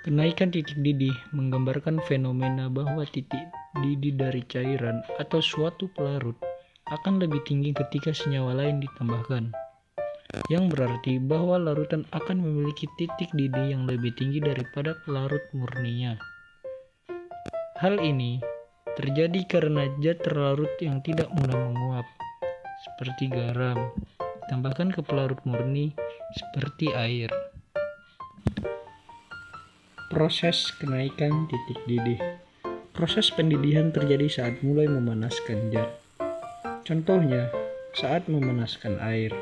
Kenaikan titik didih menggambarkan fenomena bahwa titik didih dari cairan atau suatu pelarut akan lebih tinggi ketika senyawa lain ditambahkan, yang berarti bahwa larutan akan memiliki titik didih yang lebih tinggi daripada pelarut murninya. Hal ini terjadi karena zat terlarut yang tidak mudah menguap, seperti garam, ditambahkan ke pelarut murni seperti air. Proses kenaikan titik didih. Proses pendidihan terjadi saat mulai memanaskan zat. Contohnya, saat memanaskan air,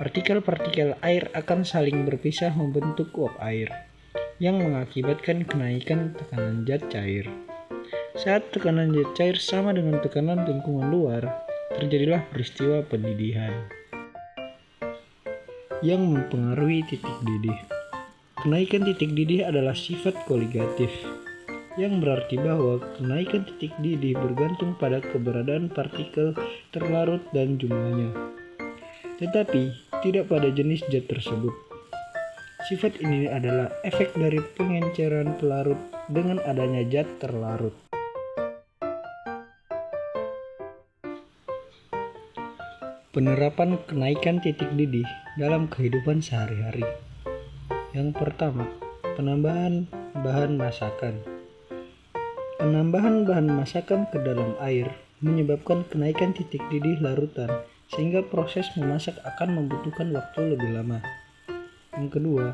partikel-partikel air akan saling berpisah membentuk uap air, yang mengakibatkan kenaikan tekanan zat cair. Saat tekanan zat cair sama dengan tekanan lingkungan luar, terjadilah peristiwa pendidihan yang mempengaruhi titik didih. Kenaikan titik didih adalah sifat koligatif, yang berarti bahwa kenaikan titik didih bergantung pada keberadaan partikel terlarut dan jumlahnya, tetapi tidak pada jenis zat tersebut. Sifat ini adalah efek dari pengenceran pelarut dengan adanya zat terlarut. Penerapan kenaikan titik didih dalam kehidupan sehari-hari. Yang pertama, penambahan bahan masakan. Penambahan bahan masakan ke dalam air menyebabkan kenaikan titik didih larutan, sehingga proses memasak akan membutuhkan waktu lebih lama. Yang kedua,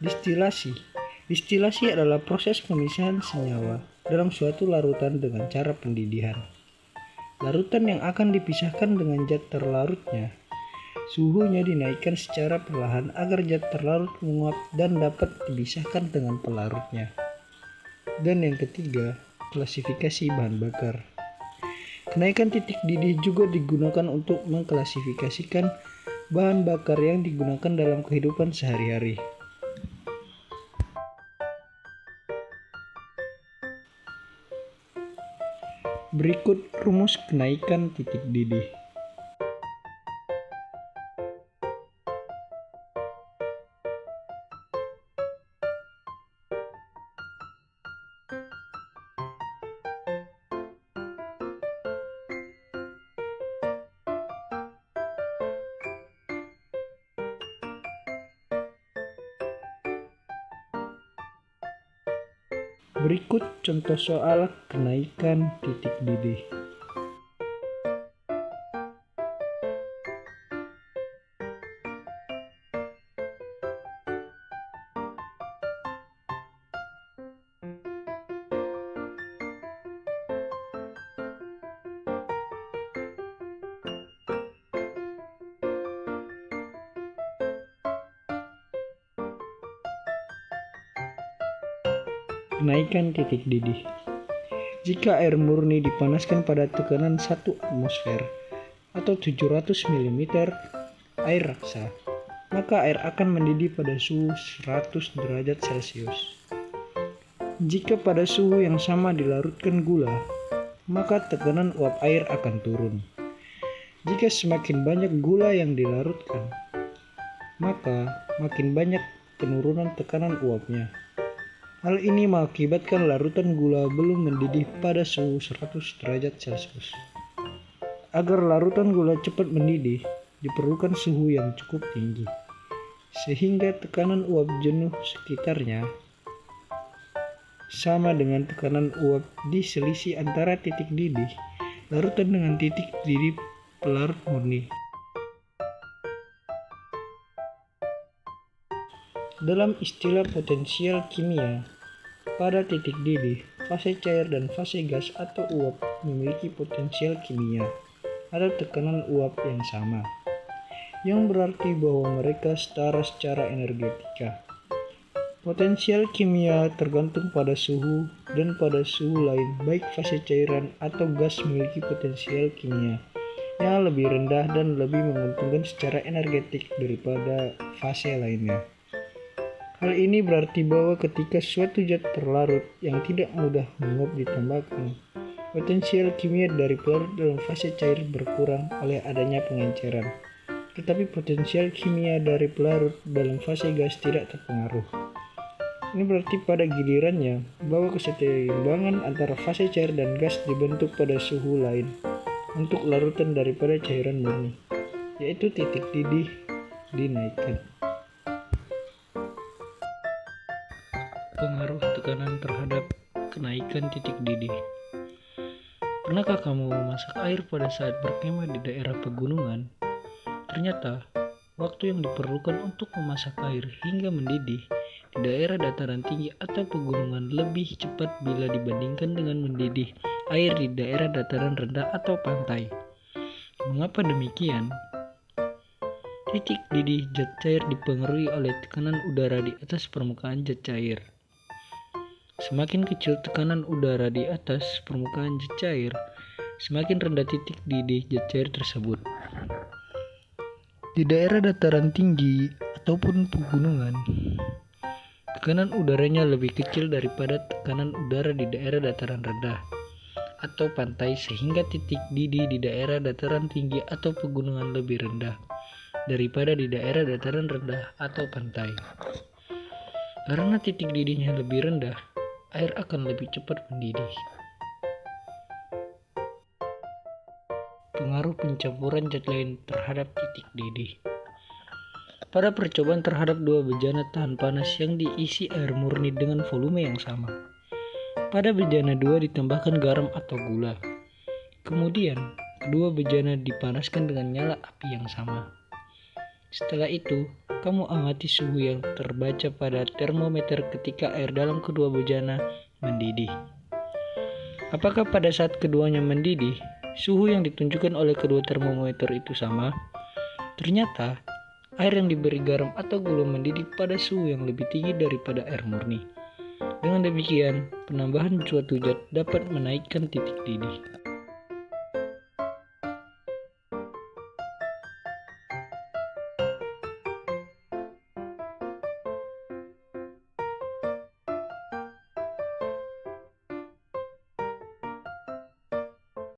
distilasi. Distilasi adalah proses pemisahan senyawa dalam suatu larutan dengan cara pendidihan. Larutan yang akan dipisahkan dengan zat terlarutnya, suhunya dinaikkan secara perlahan agar zat terlarut menguap dan dapat dipisahkan dengan pelarutnya. Dan yang ketiga, klasifikasi bahan bakar. Kenaikan titik didih juga digunakan untuk mengklasifikasikan bahan bakar yang digunakan dalam kehidupan sehari-hari. Berikut rumus kenaikan titik didih. Berikut contoh soal kenaikan titik didih. Kenaikan titik didih. Jika air murni dipanaskan pada tekanan 1 atmosfer atau 700 mm air raksa, maka air akan mendidih pada suhu 100 derajat Celcius. Jika pada suhu yang sama dilarutkan gula, maka tekanan uap air akan turun. Jika semakin banyak gula yang dilarutkan, maka makin banyak penurunan tekanan uapnya. Hal ini mengakibatkan larutan gula belum mendidih pada suhu 100 derajat Celcius. Agar larutan gula cepat mendidih, diperlukan suhu yang cukup tinggi, sehingga tekanan uap jenuh sekitarnya sama dengan tekanan uap di selisih antara titik didih larutan dengan titik didih pelarut murni. Dalam istilah potensial kimia, pada titik didih, fase cair dan fase gas atau uap memiliki potensial kimia atau tekanan uap yang sama, yang berarti bahwa mereka setara secara energetika. Potensial kimia tergantung pada suhu, dan pada suhu lain baik fase cairan atau gas memiliki potensial kimia yang lebih rendah dan lebih menguntungkan secara energetik daripada fase lainnya. Hal ini berarti bahwa ketika suatu zat terlarut yang tidak mudah menguap ditambahkan, potensial kimia dari pelarut dalam fase cair berkurang oleh adanya pengenceran, tetapi potensial kimia dari pelarut dalam fase gas tidak terpengaruh. Ini berarti pada gilirannya, bahwa keseimbangan antara fase cair dan gas dibentuk pada suhu lain untuk larutan daripada cairan murni, yaitu titik didih dinaikkan. Pengaruh tekanan terhadap kenaikan titik didih. Pernahkah kamu memasak air pada saat berkemah di daerah pegunungan? Ternyata, waktu yang diperlukan untuk memasak air hingga mendidih di daerah dataran tinggi atau pegunungan lebih cepat bila dibandingkan dengan mendidih air di daerah dataran rendah atau pantai. Mengapa demikian? Titik didih zat cair dipengaruhi oleh tekanan udara di atas permukaan zat cair. Semakin kecil tekanan udara di atas permukaan zat cair, semakin rendah titik didih zat cair tersebut. Di daerah dataran tinggi ataupun pegunungan, tekanan udaranya lebih kecil daripada tekanan udara di daerah dataran rendah atau pantai, sehingga titik didih di daerah dataran tinggi atau pegunungan lebih rendah daripada di daerah dataran rendah atau pantai. Karena titik didihnya lebih rendah, air akan lebih cepat mendidih. Pengaruh pencampuran zat lain terhadap titik didih. Pada percobaan terhadap dua bejana tahan panas yang diisi air murni dengan volume yang sama, pada bejana 2 ditambahkan garam atau gula. Kemudian, kedua bejana dipanaskan dengan nyala api yang sama. Setelah itu, kamu amati suhu yang terbaca pada termometer ketika air dalam kedua bejana mendidih. Apakah pada saat keduanya mendidih, suhu yang ditunjukkan oleh kedua termometer itu sama? Ternyata, air yang diberi garam atau gula mendidih pada suhu yang lebih tinggi daripada air murni. Dengan demikian, penambahan suatu zat dapat menaikkan titik didih.